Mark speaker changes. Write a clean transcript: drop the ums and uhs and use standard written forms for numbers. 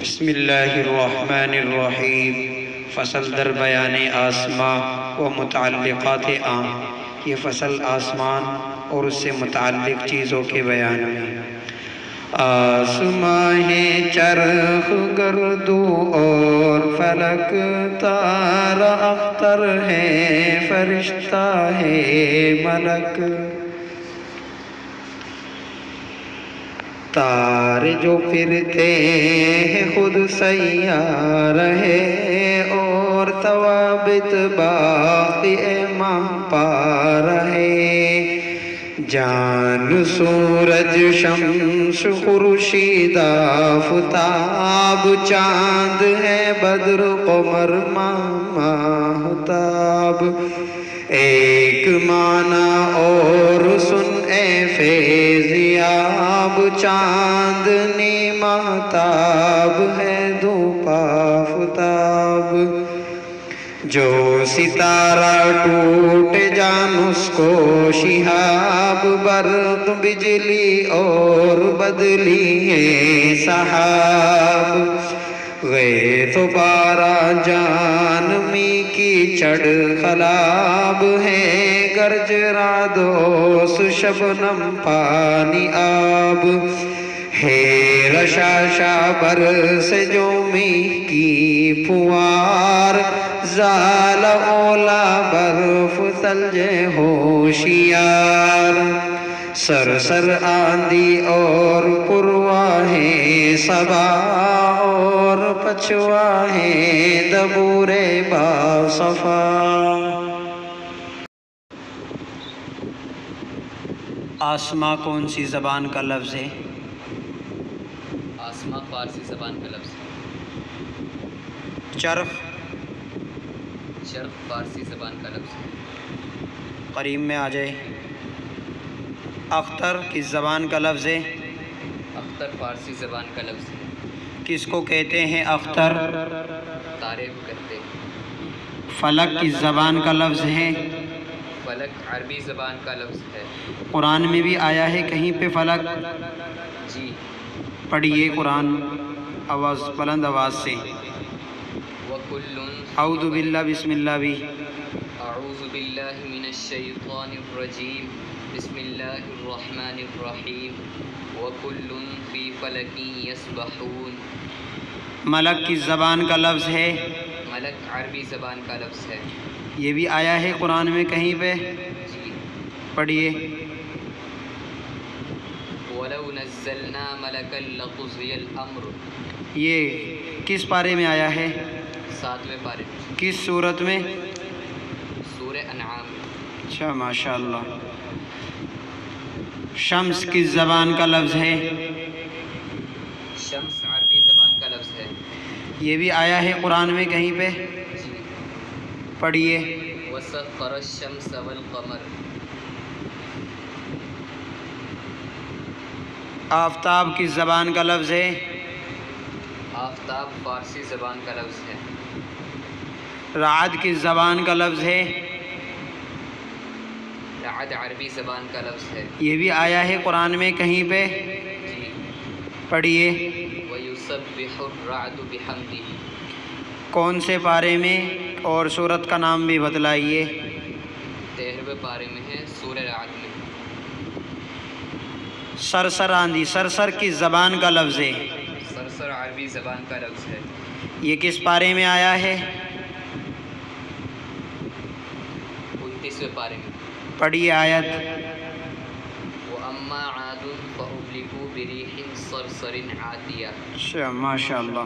Speaker 1: بسم اللہ الرحمن الرحیم۔ فصل در بیان آسماں و متعلقات یہ فصل آسمان اور اس سے متعلق چیزوں کے بیان میں۔ آسماں ہے چرخ گردو اور فلک تارا اختر ہے فرشتہ ہے ملک۔ تارے جو پھرتے ہیں خود سیار ہے اور ثوابت باقی ماہ پار ہے۔ جان سورج شمس خورشید آفتاب چاند ہے بدر قمر ماہتاب۔ ایک معنی اور سن اے فیضیاب چاندنی مہتاب ہے دھوپ آفتاب۔ جو ستارہ ٹوٹ جان اس کو شہاب برق بجلی اور بدلی ہے سحاب۔ غیث و بارہ جان می کی چڑھ خلاب ہے گرج رادوس شبنم پانی آب ہے رشاشا برس جو می کی پھوار زال اولا برف ثلج ہوشیار۔ سرسر آندھی اور پرواہ ہے صبا اور پچھوا ہے دبور باصفا۔ آسماں کون سی زبان کا لفظ ہے؟
Speaker 2: آسماں فارسی زبان کا لفظ ہے۔
Speaker 1: چرخ
Speaker 2: چرخ فارسی زبان کا لفظ ہے۔
Speaker 1: قریب میں آ جائے۔ اختر کس زبان کا لفظ ہے؟
Speaker 2: اختر فارسی زبان کا لفظ ہے۔
Speaker 1: کس کو کہتے ہیں اختر؟
Speaker 2: تارے کو کہتے ہیں۔
Speaker 1: فلک کس زبان کا لفظ ہے؟
Speaker 2: فلک عربی زبان کا لفظ ہے۔
Speaker 1: قرآن میں بھی آیا ہے کہیں پہ فلک؟
Speaker 2: جی
Speaker 1: پڑھیے قرآن آواز بلند آواز سے۔
Speaker 2: وَكُلٌّ
Speaker 1: اعوذ باللہ بسم اللہ بھی۔
Speaker 2: اعوذ باللہ من الشیطان الرجیم بسم اللہ الرحمن الرحیم وَكُلٌّ فِي فَلَكٍ يَسْبَحُونَ۔
Speaker 1: ملک کس زبان کا لفظ ہے؟
Speaker 2: ملک عربی زبان کا لفظ ہے۔
Speaker 1: یہ بھی آیا ہے قرآن میں کہیں پہ؟
Speaker 2: جی
Speaker 1: پڑھیے۔
Speaker 2: وَلَوْ نَزَّلْنَا مَلَكًا لَقُضِيَ الْأَمْرُ۔
Speaker 1: یہ کس پارے میں آیا ہے؟
Speaker 2: 7ویں پارے میں۔
Speaker 1: کس صورت میں؟
Speaker 2: سورہ انعام میں۔
Speaker 1: اچھا ماشاءاللہ۔ شمس کس زبان کا لفظ ہے؟
Speaker 2: شمس عربی زبان کا لفظ ہے۔
Speaker 1: یہ بھی آیا ہے قرآن میں کہیں پہ؟
Speaker 2: جی
Speaker 1: پڑھیے۔
Speaker 2: وَسَخَّرَ الشَّمْسَ وَالْقَمَرَ۔
Speaker 1: آفتاب کس زبان کا لفظ ہے؟
Speaker 2: آفتاب فارسی زبان کا لفظ ہے۔
Speaker 1: رعد کس زبان کا لفظ ہے؟
Speaker 2: رعد عربی زبان کا لفظ ہے۔
Speaker 1: یہ بھی آیا ہے قرآن میں کہیں پہ؟
Speaker 2: جی
Speaker 1: پڑھیے۔
Speaker 2: وَيُسَبِّحُ الرَّعْدُ بِحَمْدِهِ۔
Speaker 1: کون سے پارے میں اور سورت کا نام بھی بتلائیے۔
Speaker 2: 13ویں پارے میں ہے سورہ رعد میں۔
Speaker 1: سرسر آندھی سرسر کس زبان کا لفظ ہے؟
Speaker 2: سرسر عربی زبان کا لفظ ہے۔
Speaker 1: یہ کس پارے میں آیا ہے؟
Speaker 2: 29ویں پارے میں۔
Speaker 1: پڑھیے آیت۔
Speaker 2: وَأَمَّا عَادٌ فَأُهْلِكُوا بِرِيحٍ صَرْصَرٍ عَاتِيَةٍ۔
Speaker 1: اچھا ماشاءاللہ۔